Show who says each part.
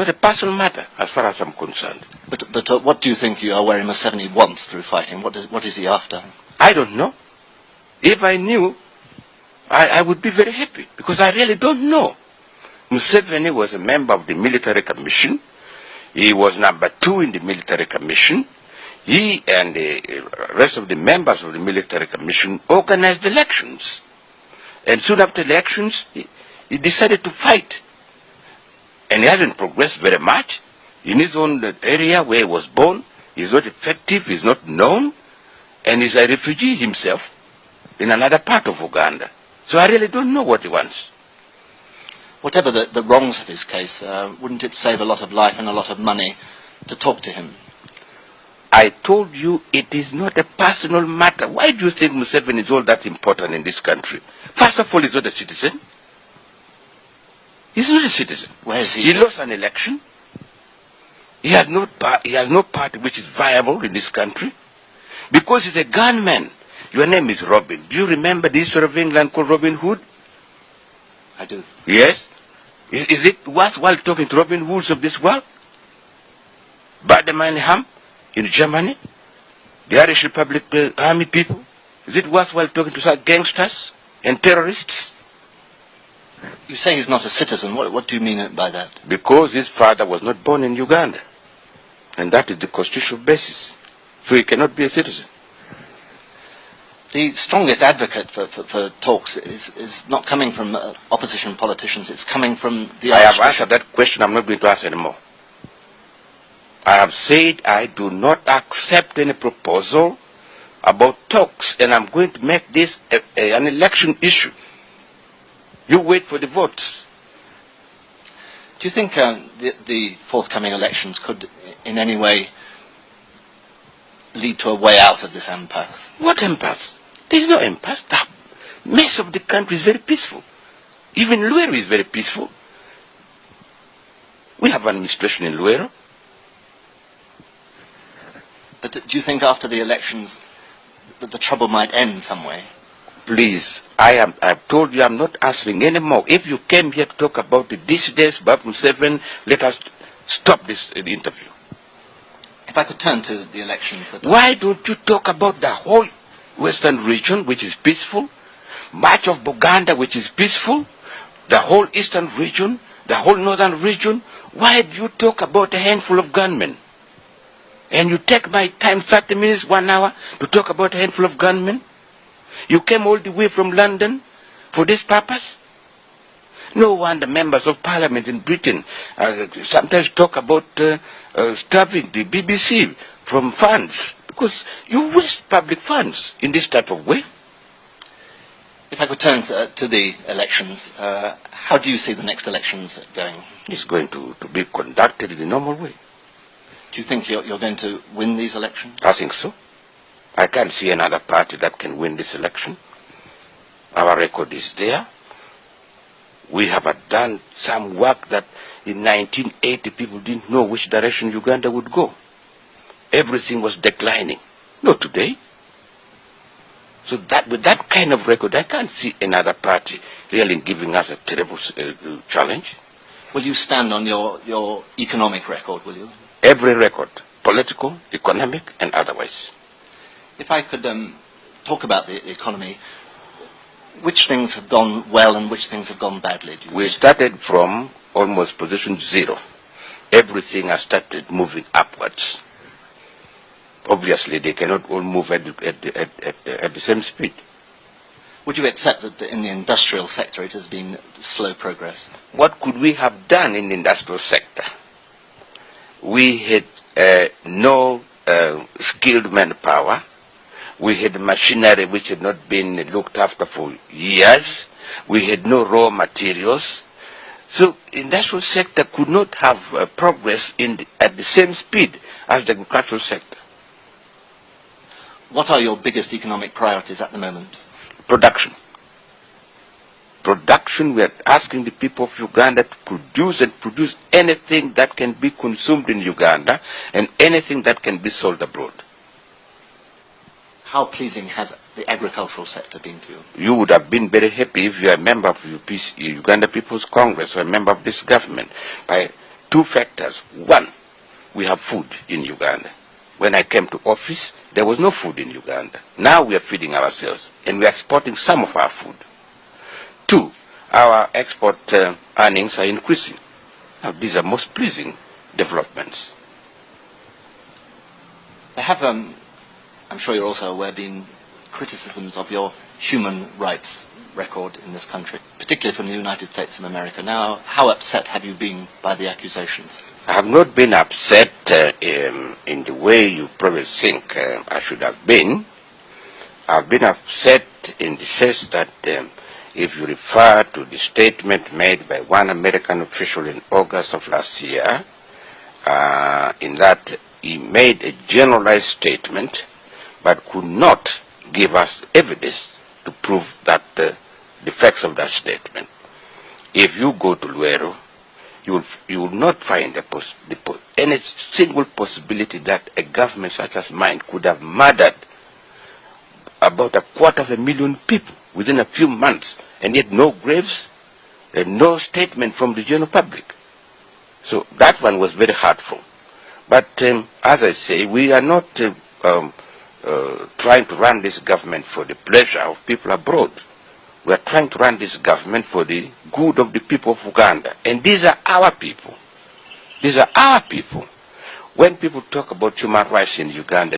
Speaker 1: not a personal matter as far as I'm concerned.
Speaker 2: But what do you think Yoweri Museveni wants through fighting? What is he after?
Speaker 1: I don't know. If I knew, I would be very happy, because I really don't know. Museveni was a member of the military commission. He was number 2 in the military commission. He and the rest of the members of the military commission organized elections. And soon after elections, he decided to fight. And he hasn't progressed very much. In his own area where he was born, he's not effective, he's not known, and he's a refugee himself in another part of Uganda. So I really don't know what he wants.
Speaker 2: Whatever the wrongs of his case, wouldn't it save a lot of life and a lot of money to talk to him?
Speaker 1: I told you it is not a personal matter. Why do you think Museveni is all that important in this country? First of all, he's not a citizen. He's not a citizen.
Speaker 2: Where is he?
Speaker 1: He lost an election. He has no party which is viable in this country. Because he's a gunman. Your name is Robin. Do you remember the history of England called Robin Hood?
Speaker 2: I do.
Speaker 1: Yes? Is it worthwhile talking to Robin Hoods of this world? Bader-Meinhof in Germany? The Irish Republic Army people? Is it worthwhile talking to such gangsters and terrorists?
Speaker 2: You say he's not a citizen. What do you mean by that?
Speaker 1: Because his father was not born in Uganda. And that is the constitutional basis. So he cannot be a citizen.
Speaker 2: The strongest advocate for talks is not coming from opposition politicians. It's coming from the
Speaker 1: I have answered that question. I'm not going to answer anymore. I have said I do not accept any proposal about talks, and I'm going to make this an election issue. You wait for the votes.
Speaker 2: Do you think the forthcoming elections could in any way lead to a way out of this impasse?
Speaker 1: What impasse? There is no impasse. The mess of the country is very peaceful. Even Luero is very peaceful. We have administration in Luero.
Speaker 2: But do you think after the elections that the trouble might end some way?
Speaker 1: Please, I've told you I'm not answering anymore. If you came here to talk about the dissidents, Bob Museveni, let us stop this interview.
Speaker 2: If I could turn to the election.
Speaker 1: Why don't you talk about the whole western region, which is peaceful, much of Buganda, which is peaceful, the whole eastern region, the whole northern region? Why do you talk about a handful of gunmen? And you take my time, 30 minutes, 1 hour, to talk about a handful of gunmen? You came all the way from London for this purpose? No wonder members of parliament in Britain sometimes talk about starving the BBC from funds, because you waste public funds in this type of way.
Speaker 2: If I could turn to the elections, how do you see the next elections going?
Speaker 1: It's going to be conducted in the normal way.
Speaker 2: Do you think you're going to win these elections?
Speaker 1: I think so. I can't see another party that can win this election. Our record is there. We have done some work that in 1980 people didn't know which direction Uganda would go. Everything was declining. Not today. So that with that kind of record, I can't see another party really giving us a terrible challenge.
Speaker 2: Will you stand on your economic record, will you?
Speaker 1: Every record, political, economic, and otherwise.
Speaker 2: If I could talk about the economy, which things have gone well and which things have gone badly?
Speaker 1: We started from almost position 0. Everything has started moving upwards. Obviously, they cannot all move at the same speed.
Speaker 2: Would you accept that in the industrial sector it has been slow progress?
Speaker 1: What could we have done in the industrial sector? We had no skilled manpower. We had machinery which had not been looked after for years. We had no raw materials. So industrial sector could not have progress at the same speed as the agricultural sector.
Speaker 2: What are your biggest economic priorities at the moment?
Speaker 1: Production. Production, we are asking the people of Uganda to produce anything that can be consumed in Uganda and anything that can be sold abroad.
Speaker 2: How pleasing has the agricultural sector been to you?
Speaker 1: You would have been very happy if you are a member of Uganda People's Congress or a member of this government. By two factors. One, we have food in Uganda. When I came to office, there was no food in Uganda. Now we are feeding ourselves, and we are exporting some of our food. Two, our export earnings are increasing. Now, these are most pleasing developments.
Speaker 2: There have, I'm sure you're also aware, been criticisms of your human rights record in this country, particularly from the United States of America. Now, how upset have you been by the accusations?
Speaker 1: I have not been upset in the way you probably think I should have been. I've been upset in the sense that if you refer to the statement made by one American official in August of last year, in that he made a generalized statement but could not give us evidence to prove that the facts of that statement. If you go to Luero, you will not find any single possibility that a government such as mine could have murdered about 250,000 people within a few months, and yet no graves and no statement from the general public. So that one was very hurtful. But as I say, we are not trying to run this government for the pleasure of people abroad. We are trying to run this government for the good of the people of Uganda. And these are our people. These are our people. When people talk about human rights in Uganda,